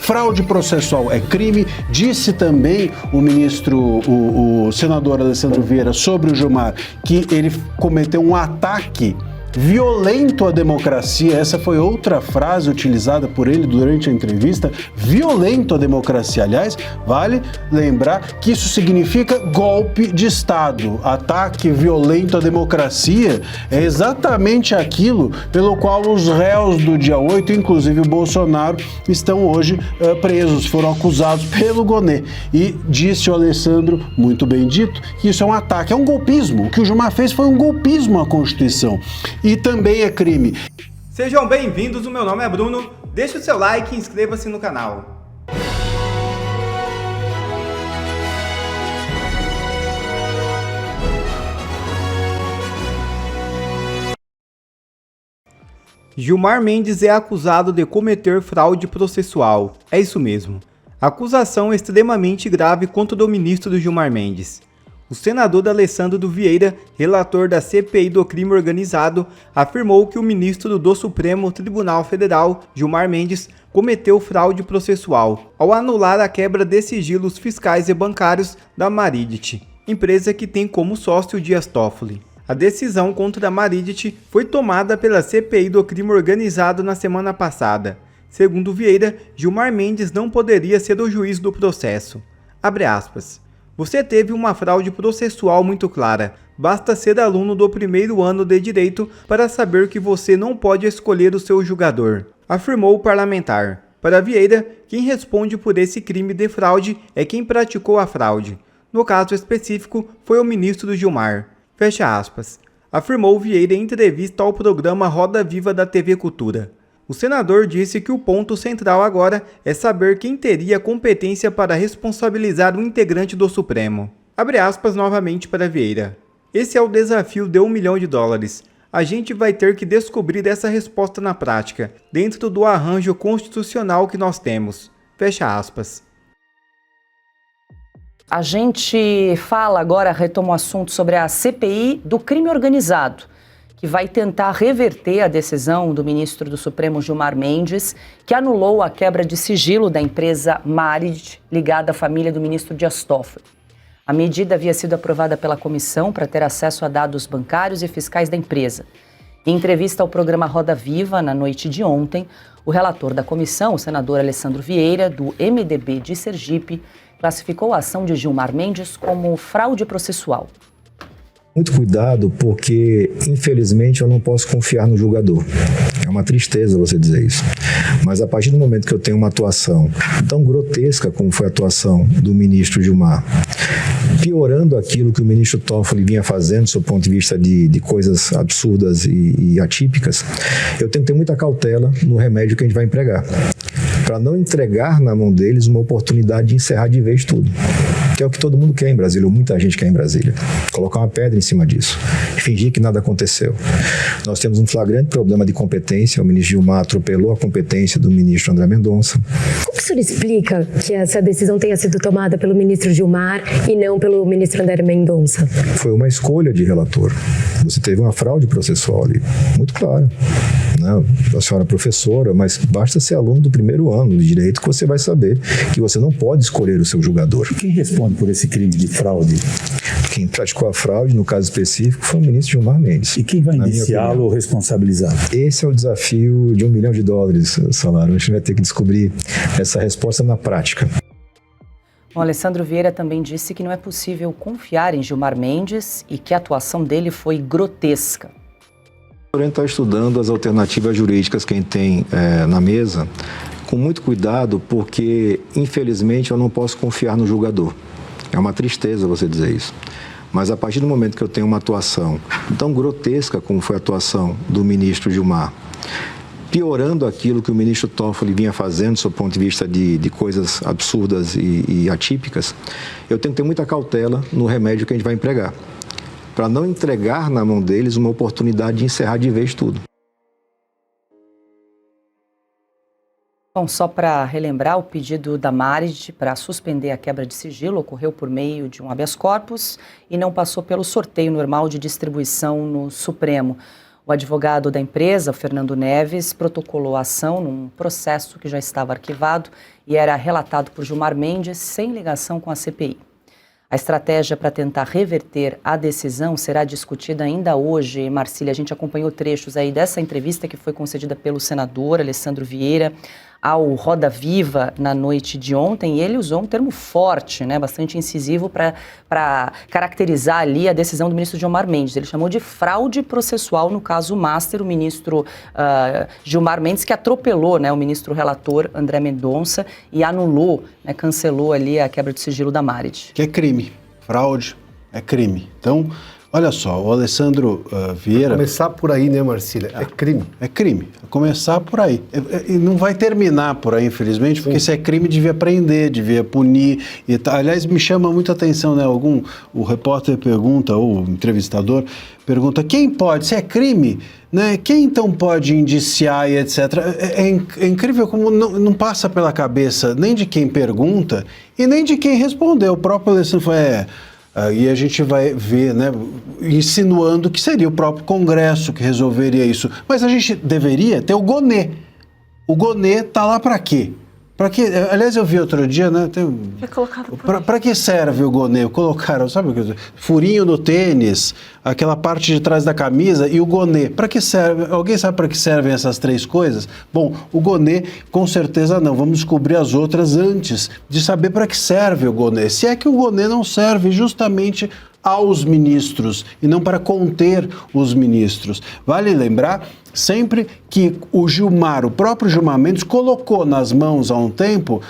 Fraude processual é crime, disse também o ministro, o senador Alessandro Vieira sobre o Gilmar, que ele cometeu um ataque violento à democracia. Essa foi outra frase utilizada por ele durante a entrevista, violento à democracia. Aliás, vale lembrar que isso significa golpe de Estado. Ataque violento à democracia é exatamente aquilo pelo qual os réus do dia 8, inclusive o Bolsonaro, estão hoje presos, foram acusados pelo Gonê. E disse o Alessandro, muito bem dito, que isso é um ataque, é um golpismo. O que o Gilmar fez foi um golpismo à Constituição. E também é crime. Sejam bem-vindos, o meu nome é Bruno, deixe o seu like e inscreva-se no canal. Gilmar Mendes é acusado de cometer fraude processual. É isso mesmo. A acusação é extremamente grave contra o ministro Gilmar Mendes. O senador Alessandro Vieira, relator da CPI do crime organizado, afirmou que o ministro do Supremo Tribunal Federal, Gilmar Mendes, cometeu fraude processual ao anular a quebra de sigilos fiscais e bancários da Maridit, empresa que tem como sócio Dias Toffoli. A decisão contra a Maridit foi tomada pela CPI do crime organizado na semana passada. Segundo Vieira, Gilmar Mendes não poderia ser o juiz do processo. Abre aspas. Você teve uma fraude processual muito clara. Basta ser aluno do primeiro ano de Direito para saber que você não pode escolher o seu julgador, afirmou o parlamentar. Para Vieira, quem responde por esse crime de fraude é quem praticou a fraude. No caso específico, foi o ministro Gilmar. Fecha aspas. Afirmou Vieira em entrevista ao programa Roda Viva da TV Cultura. O senador disse que o ponto central agora é saber quem teria competência para responsabilizar o integrante do Supremo. Abre aspas novamente para Vieira. Esse é o desafio de $1 milhão. A gente vai ter que descobrir essa resposta na prática, dentro do arranjo constitucional que nós temos. Fecha aspas. A gente fala agora, retoma o assunto sobre a CPI do crime organizado, que vai tentar reverter a decisão do ministro do Supremo Gilmar Mendes, que anulou a quebra de sigilo da empresa Maridit, ligada à família do ministro Dias Toffoli. A medida havia sido aprovada pela comissão para ter acesso a dados bancários e fiscais da empresa. Em entrevista ao programa Roda Viva, na noite de ontem, o relator da comissão, o senador Alessandro Vieira, do MDB de Sergipe, classificou a ação de Gilmar Mendes como fraude processual. Muito cuidado, porque, infelizmente, eu não posso confiar no julgador. É uma tristeza você dizer isso. Mas, a partir do momento que eu tenho uma atuação tão grotesca como foi a atuação do ministro Gilmar, piorando aquilo que o ministro Toffoli vinha fazendo, do seu ponto de vista de coisas absurdas e atípicas, eu tenho que ter muita cautela no remédio que a gente vai empregar, para não entregar na mão deles uma oportunidade de encerrar de vez tudo. Que é o que todo mundo quer em Brasília, ou muita gente quer em Brasília. Colocar uma pedra em cima disso, fingir que nada aconteceu. Nós temos um flagrante problema de competência, o ministro Gilmar atropelou a competência do ministro André Mendonça. Como o senhor explica que essa decisão tenha sido tomada pelo ministro Gilmar e não pelo ministro André Mendonça? Foi uma escolha de relator. Você teve uma fraude processual ali, muito clara. Não, a senhora é professora, mas basta ser aluno do primeiro ano de Direito que você vai saber que você não pode escolher o seu julgador. Quem responde por esse crime de fraude? Quem praticou a fraude, no caso específico, foi o ministro Gilmar Mendes. E quem vai indiciá-lo ou responsabilizá-lo? Esse é o desafio de $1 milhão, Salário. A gente vai ter que descobrir essa resposta na prática. O Alessandro Vieira também disse que não é possível confiar em Gilmar Mendes e que a atuação dele foi grotesca. A gente está estudando as alternativas jurídicas que a gente tem na mesa, com muito cuidado, porque, infelizmente, eu não posso confiar no julgador. É uma tristeza você dizer isso. Mas, a partir do momento que eu tenho uma atuação tão grotesca como foi a atuação do ministro Gilmar, piorando aquilo que o ministro Toffoli vinha fazendo, do seu ponto de vista de coisas absurdas e atípicas, eu tenho que ter muita cautela no remédio que a gente vai empregar, para não entregar na mão deles uma oportunidade de encerrar de vez tudo. Bom, só para relembrar, o pedido da Maridit para suspender a quebra de sigilo ocorreu por meio de um habeas corpus e não passou pelo sorteio normal de distribuição no Supremo. O advogado da empresa, Fernando Neves, protocolou a ação num processo que já estava arquivado e era relatado por Gilmar Mendes sem ligação com a CPI. A estratégia para tentar reverter a decisão será discutida ainda hoje. Marcília, a gente acompanhou trechos aí dessa entrevista que foi concedida pelo senador Alessandro Vieira ao Roda Viva na noite de ontem, e ele usou um termo forte, né, bastante incisivo para caracterizar ali a decisão do ministro Gilmar Mendes. Ele chamou de fraude processual no caso Master, o ministro Gilmar Mendes, que atropelou, né, o ministro relator André Mendonça e anulou, né, cancelou ali a quebra de sigilo da Marit. Que é crime. Fraude é crime. Então, olha só, o Alessandro Vieira... Começar por aí, né, Marcília? É crime. É crime. Começar por aí. E não vai terminar por aí, infelizmente, porque se é crime, devia prender, devia punir. E aliás, me chama muita atenção, né? O repórter pergunta, ou o entrevistador pergunta, quem pode? Se é crime, né? Quem então pode indiciar e etc. É incrível como não passa pela cabeça nem de quem pergunta e nem de quem respondeu. O próprio Alessandro foi... E a gente vai ver, né, insinuando que seria o próprio Congresso que resolveria isso. Mas a gente deveria ter o Gonê. O Gonê tá lá para quê? Para que? Aliás, eu vi outro dia, né? Para que serve o Gonê? Colocaram, sabe o que? Furinho no tênis, aquela parte de trás da camisa e o Gonê. Para que serve? Alguém sabe para que servem essas três coisas? Bom, o Gonê, com certeza não. Vamos descobrir as outras antes de saber para que serve o Gonê. Se é que o Gonê não serve justamente aos ministros e não para conter os ministros. Vale lembrar sempre que o próprio Gilmar Mendes colocou nas mãos há um tempo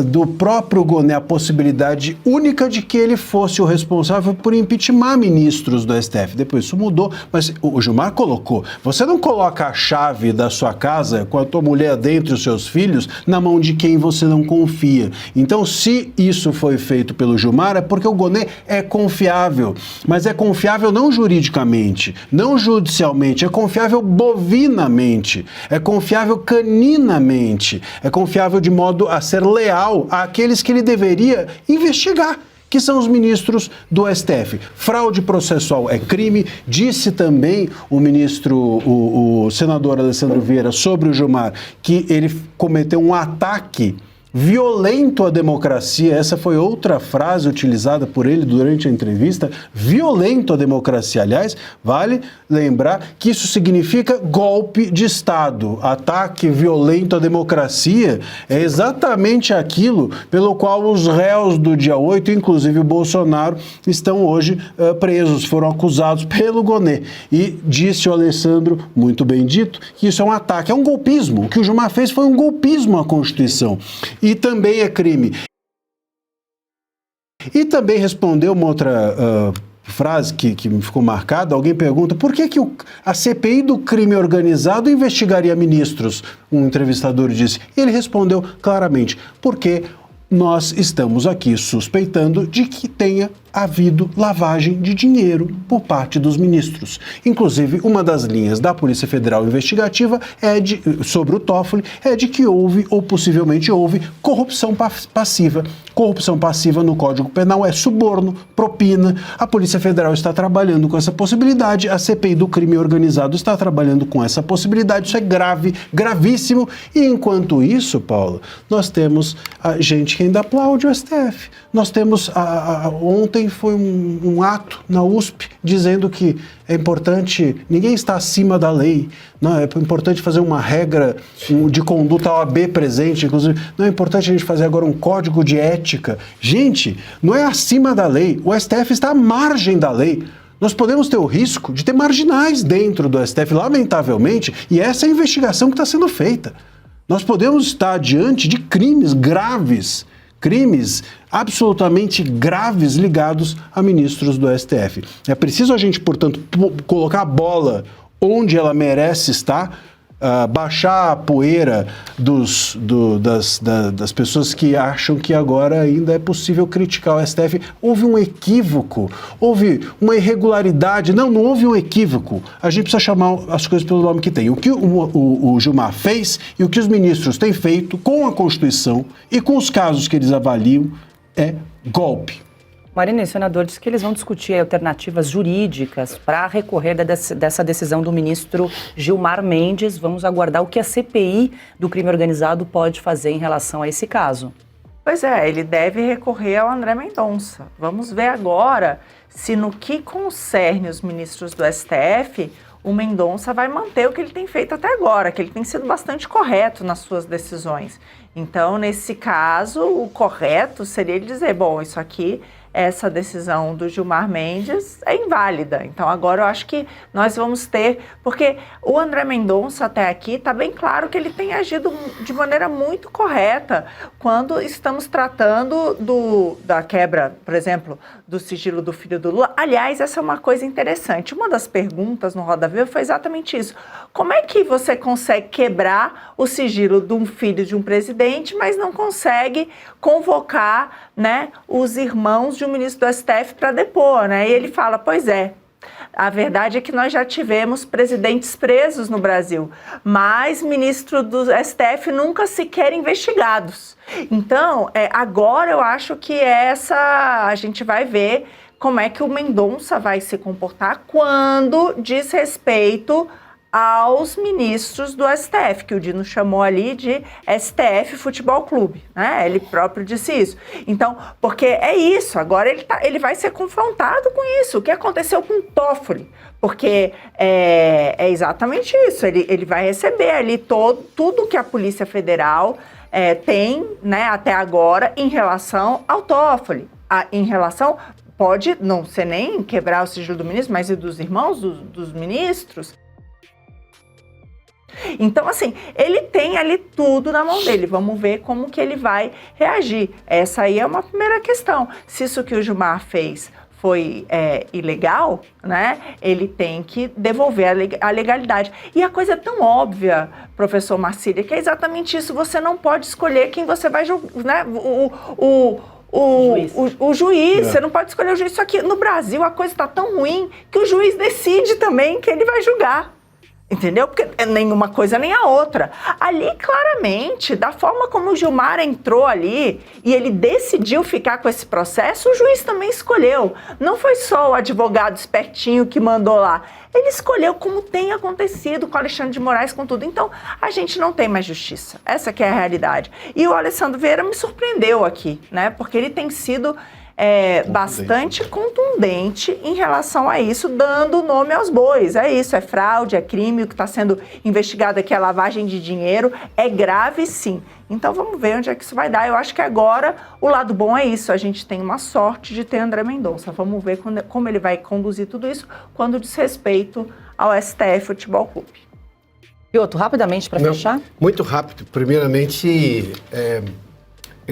do próprio Gonê a possibilidade única de que ele fosse o responsável por impeachment ministros do STF. Depois isso mudou, mas o Gilmar colocou. Você não coloca a chave da sua casa com a tua mulher dentro e os seus filhos na mão de quem você não confia. Então, se isso foi feito pelo Gilmar, é porque o Gonê é confiável, mas é confiável não juridicamente, não judicialmente, é confiável bovinamente, é confiável caninamente, é confiável de modo a ser leal àqueles que ele deveria investigar, que são os ministros do STF. Fraude processual é crime, disse também o senador Alessandro Vieira sobre o Gilmar que ele cometeu um ataque violento à democracia. Essa foi outra frase utilizada por ele durante a entrevista, violento à democracia. Aliás, vale lembrar que isso significa golpe de Estado. Ataque violento à democracia é exatamente aquilo pelo qual os réus do dia 8, inclusive o Bolsonaro, estão hoje presos, foram acusados pelo Gonê. E disse o Alessandro, muito bem dito, que isso é um ataque, é um golpismo. O que o Gilmar fez foi um golpismo à Constituição. E também é crime. E também respondeu uma outra frase que me ficou marcada. Alguém pergunta por que a CPI do crime organizado investigaria ministros? Um entrevistador disse. E ele respondeu claramente, porque nós estamos aqui suspeitando de que tenha havido lavagem de dinheiro por parte dos ministros. Inclusive, uma das linhas da Polícia Federal Investigativa sobre o Toffoli é de que houve, ou possivelmente houve, corrupção passiva. Corrupção passiva no Código Penal é suborno, propina. A Polícia Federal está trabalhando com essa possibilidade, a CPI do crime organizado está trabalhando com essa possibilidade. Isso é grave, gravíssimo. E enquanto isso, Paulo, nós temos a gente que ainda aplaude o STF. Nós temos, ontem foi um ato na USP dizendo que é importante, ninguém está acima da lei, não, é importante fazer uma regra de conduta OAB presente, inclusive, não é importante a gente fazer agora um código de ética. Gente, não é acima da lei, o STF está à margem da lei. Nós podemos ter o risco de ter marginais dentro do STF, lamentavelmente, e essa é a investigação que está sendo feita. Nós podemos estar diante de crimes graves, crimes absolutamente graves ligados a ministros do STF. É preciso a gente, portanto, colocar a bola onde ela merece estar, baixar a poeira das pessoas que acham que agora ainda é possível criticar o STF. Houve um equívoco, houve uma irregularidade. Não houve um equívoco. A gente precisa chamar as coisas pelo nome que tem. O que o Gilmar fez e o que os ministros têm feito com a Constituição e com os casos que eles avaliam é golpe. Marina, o senador disse que eles vão discutir alternativas jurídicas para recorrer dessa decisão do ministro Gilmar Mendes. Vamos aguardar o que a CPI do crime organizado pode fazer em relação a esse caso. Pois é, ele deve recorrer ao André Mendonça. Vamos ver agora se no que concerne os ministros do STF, o Mendonça vai manter o que ele tem feito até agora, que ele tem sido bastante correto nas suas decisões. Então, nesse caso, o correto seria ele dizer, bom, isso aqui, essa decisão do Gilmar Mendes é inválida. Então, agora eu acho que nós vamos ter, porque o André Mendonça até aqui está bem claro que ele tem agido de maneira muito correta quando estamos tratando da quebra, por exemplo, do sigilo do filho do Lula. Aliás, essa é uma coisa interessante. Uma das perguntas no Roda Viva foi exatamente isso. Como é que você consegue quebrar o sigilo de um filho de um presidente, mas não consegue convocar, né, os irmãos de um ministro do STF para depor, né? E ele fala, pois é, a verdade é que nós já tivemos presidentes presos no Brasil, mas ministros do STF nunca sequer investigados. Então, agora eu acho que a gente vai ver como é que o Mendonça vai se comportar quando diz respeito aos ministros do STF, que o Dino chamou ali de STF Futebol Clube, né? Ele próprio disse isso. Então, porque é isso, agora ele vai ser confrontado com isso. O que aconteceu com o Toffoli? Porque é exatamente isso, ele vai receber ali tudo que a Polícia Federal tem, né, até agora em relação ao Toffoli. Em relação, pode não ser nem quebrar o sigilo do ministro, mas e dos irmãos dos ministros. Então, assim, ele tem ali tudo na mão dele. Vamos ver como que ele vai reagir. Essa aí é uma primeira questão. Se isso que o Gilmar fez foi ilegal, né, ele tem que devolver a legalidade. E a coisa é tão óbvia, professor Marcília, que é exatamente isso. Você não pode escolher quem você vai julgar, né? O juiz, você não pode escolher o juiz. Só que no Brasil a coisa está tão ruim que o juiz decide também quem ele vai julgar. Entendeu? Porque nenhuma coisa nem a outra. Ali, claramente, da forma como o Gilmar entrou ali e ele decidiu ficar com esse processo, o juiz também escolheu. Não foi só o advogado espertinho que mandou lá. Ele escolheu como tem acontecido com o Alexandre de Moraes, com tudo. Então, a gente não tem mais justiça. Essa que é a realidade. E o Alessandro Vieira me surpreendeu aqui, né? Porque ele tem sido bastante contundente em relação a isso, dando nome aos bois. É isso, é fraude, é crime, o que está sendo investigado aqui é lavagem de dinheiro, é grave sim. Então vamos ver onde é que isso vai dar. Eu acho que agora o lado bom é isso, a gente tem uma sorte de ter André Mendonça. Vamos ver como ele vai conduzir tudo isso quando diz respeito ao STF Futebol Clube. Piotr, rapidamente para fechar? Muito rápido. Primeiramente,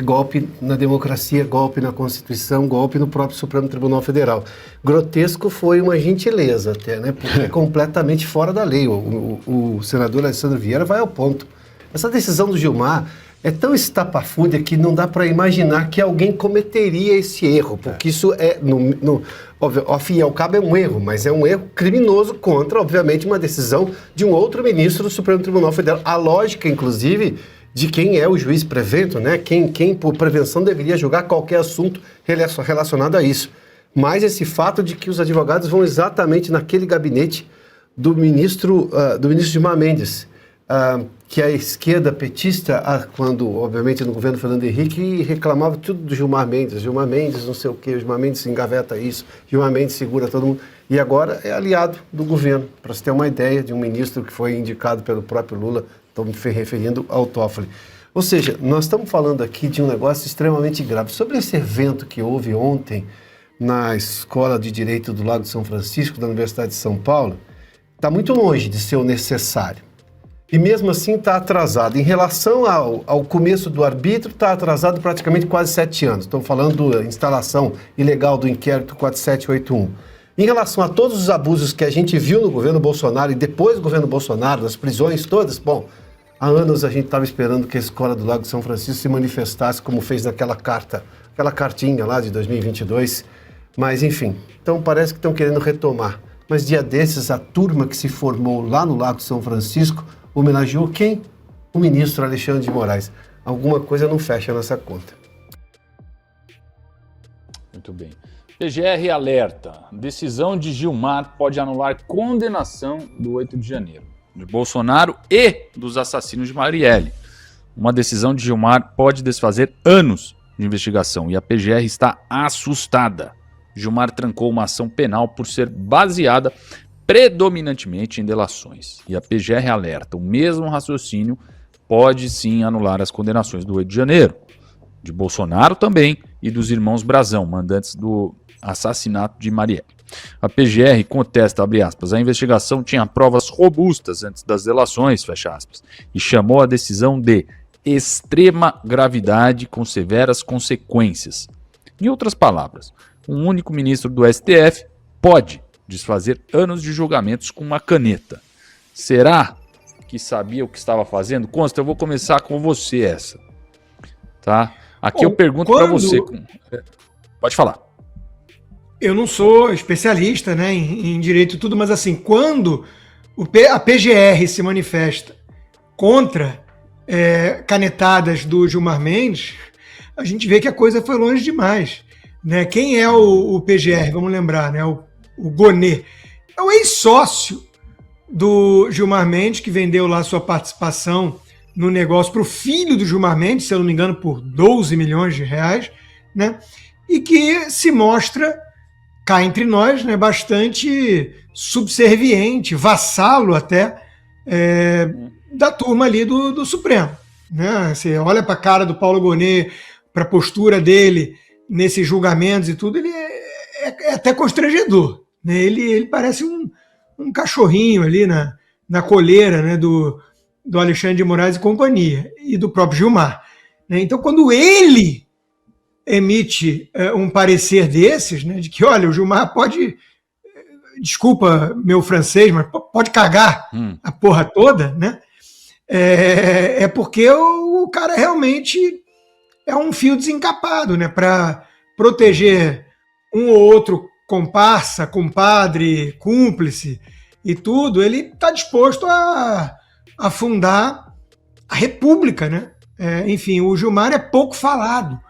golpe na democracia, golpe na Constituição, golpe no próprio Supremo Tribunal Federal. Grotesco foi uma gentileza até, né? Porque é completamente fora da lei. O senador Alessandro Vieira vai ao ponto. Essa decisão do Gilmar é tão estapafúrdia que não dá para imaginar que alguém cometeria esse erro, porque isso ao fim e ao cabo é um erro, mas é um erro criminoso contra, obviamente, uma decisão de um outro ministro do Supremo Tribunal Federal. A lógica, inclusive, de quem é o juiz prevento, né? Quem por prevenção deveria julgar qualquer assunto relacionado a isso. Mas esse fato de que os advogados vão exatamente naquele gabinete do ministro Gilmar Mendes, que a esquerda petista, quando, obviamente, no governo Fernando Henrique, reclamava tudo do Gilmar Mendes não sei o quê, Gilmar Mendes engaveta isso, Gilmar Mendes segura todo mundo. E agora é aliado do governo, para você ter uma ideia de um ministro que foi indicado pelo próprio Lula. Estou me referindo ao Toffoli. Ou seja, nós estamos falando aqui de um negócio extremamente grave. Sobre esse evento que houve ontem na Escola de Direito do Lago de São Francisco, da Universidade de São Paulo, está muito longe de ser o necessário. E mesmo assim está atrasado. Em relação ao começo do arbítrio, está atrasado praticamente quase 7 anos. Estamos falando da instalação ilegal do inquérito 4781. Em relação a todos os abusos que a gente viu no governo Bolsonaro e depois do governo Bolsonaro, das prisões todas, bom, há anos a gente estava esperando que a Escola do Lago de São Francisco se manifestasse como fez naquela cartinha lá de 2022, mas enfim, então parece que estão querendo retomar. Mas dia desses, a turma que se formou lá no Lago de São Francisco homenageou quem? O ministro Alexandre de Moraes. Alguma coisa não fecha nessa conta. Muito bem. PGR alerta. Decisão de Gilmar pode anular condenação do 8 de janeiro, de Bolsonaro e dos assassinos de Marielle. Uma decisão de Gilmar pode desfazer anos de investigação e a PGR está assustada. Gilmar trancou uma ação penal por ser baseada predominantemente em delações. E a PGR alerta, o mesmo raciocínio pode sim anular as condenações do 8 de janeiro, de Bolsonaro também e dos irmãos Brazão, mandantes do assassinato de Marielle. A PGR contesta, abre aspas, a investigação tinha provas robustas antes das delações, fecha aspas, e chamou a decisão de extrema gravidade com severas consequências. Em outras palavras, um único ministro do STF pode desfazer anos de julgamentos com uma caneta. Será que sabia o que estava fazendo? Consta, eu vou começar com você essa. Tá? Aqui eu pergunto para você. Pode falar. Eu não sou especialista, né, em direito e tudo, mas assim, quando a PGR se manifesta contra canetadas do Gilmar Mendes, a gente vê que a coisa foi longe demais. Né? Quem é o PGR? Vamos lembrar, né? O Gonê. É o ex-sócio do Gilmar Mendes, que vendeu lá sua participação no negócio para o filho do Gilmar Mendes, se eu não me engano, por 12 milhões de reais, né? E que se mostra, cá entre nós, né, bastante subserviente, vassalo até, da turma ali do Supremo. Né? Você olha para a cara do Paulo Gonê, para a postura dele nesses julgamentos e tudo, ele é até constrangedor. Né? Ele parece um cachorrinho ali na coleira, né, do Alexandre de Moraes e companhia, e do próprio Gilmar. Né? Então, quando ele emite um parecer desses, né, de que, olha, o Gilmar pode, desculpa meu francês, mas pode cagar a porra toda, né? É porque o cara realmente é um fio desencapado, né, para proteger um ou outro comparsa, compadre, cúmplice e tudo. Ele está disposto a fundar a República, né? Enfim, o Gilmar é pouco falado,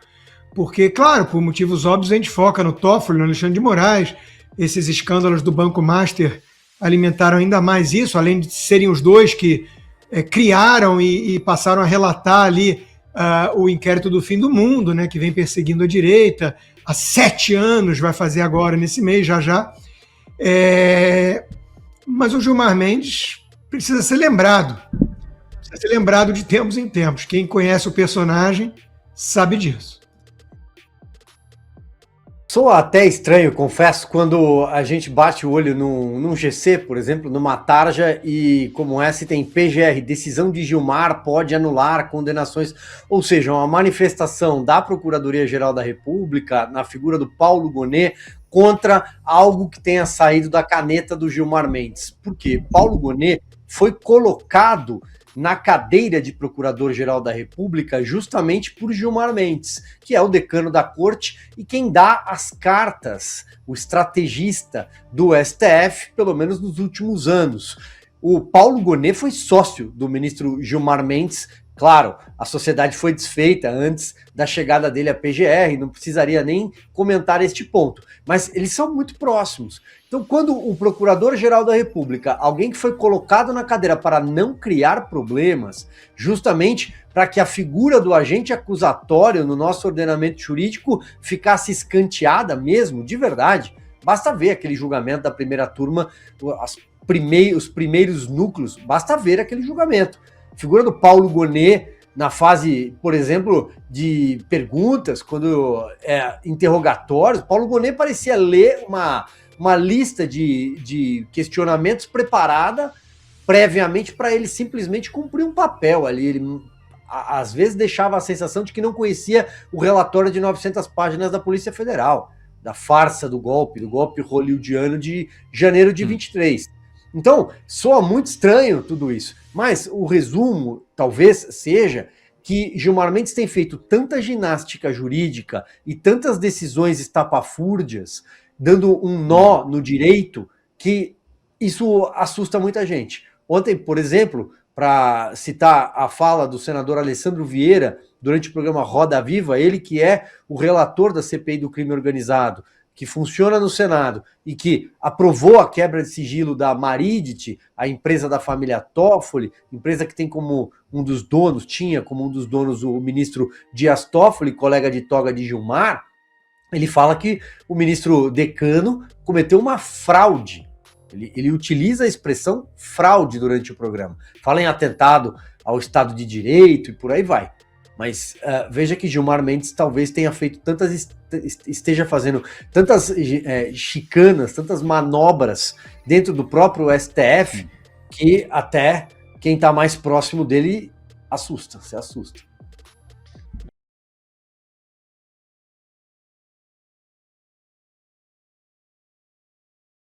porque, claro, por motivos óbvios, a gente foca no Toffoli, no Alexandre de Moraes. Esses escândalos do Banco Master alimentaram ainda mais isso, além de serem os dois que criaram e passaram a relatar ali o inquérito do fim do mundo, né, que vem perseguindo a direita há 7 anos, vai fazer agora nesse mês, já. Mas o Gilmar Mendes precisa ser lembrado de tempos em tempos. Quem conhece o personagem sabe disso. Soa até estranho, confesso, quando a gente bate o olho num GC, por exemplo, numa tarja, e como essa tem PGR, decisão de Gilmar pode anular condenações, ou seja, uma manifestação da Procuradoria-Geral da República, na figura do Paulo Gonê, contra algo que tenha saído da caneta do Gilmar Mendes. Por quê? Paulo Gonê foi colocado na cadeira de Procurador-Geral da República justamente por Gilmar Mendes, que é o decano da corte e quem dá as cartas, o estrategista do STF, pelo menos nos últimos anos. O Paulo Gonê foi sócio do ministro Gilmar Mendes. Claro, a sociedade foi desfeita antes da chegada dele à PGR, não precisaria nem comentar este ponto, mas eles são muito próximos. Então, quando o Procurador-Geral da República, alguém que foi colocado na cadeira para não criar problemas, justamente para que a figura do agente acusatório no nosso ordenamento jurídico ficasse escanteada mesmo, de verdade, basta ver aquele julgamento da primeira turma, os primeiros núcleos, basta ver aquele julgamento. A figura do Paulo Gonê na fase, por exemplo, de perguntas, quando interrogatórios, Paulo Gonê parecia ler uma lista de questionamentos preparada previamente para ele simplesmente cumprir um papel ali. Ele, às vezes, deixava a sensação de que não conhecia o relatório de 900 páginas da Polícia Federal, da farsa do golpe hollywoodiano de janeiro de 23. Então, soa muito estranho tudo isso, mas o resumo talvez seja que Gilmar Mendes tem feito tanta ginástica jurídica e tantas decisões estapafúrdias, dando um nó no direito, que isso assusta muita gente. Ontem, por exemplo, para citar a fala do senador Alessandro Vieira durante o programa Roda Viva, ele que é o relator da CPI do crime organizado, que funciona no Senado e que aprovou a quebra de sigilo da Maridit, a empresa da família Toffoli, empresa que tem como um dos donos, tinha como um dos donos o ministro Dias Toffoli, colega de toga de Gilmar, ele fala que o ministro decano cometeu uma fraude. Ele utiliza a expressão fraude durante o programa. Fala em atentado ao Estado de Direito e por aí vai. Mas veja que Gilmar Mendes talvez tenha feito esteja fazendo tantas chicanas, tantas manobras dentro do próprio STF, que até quem está mais próximo dele se assusta.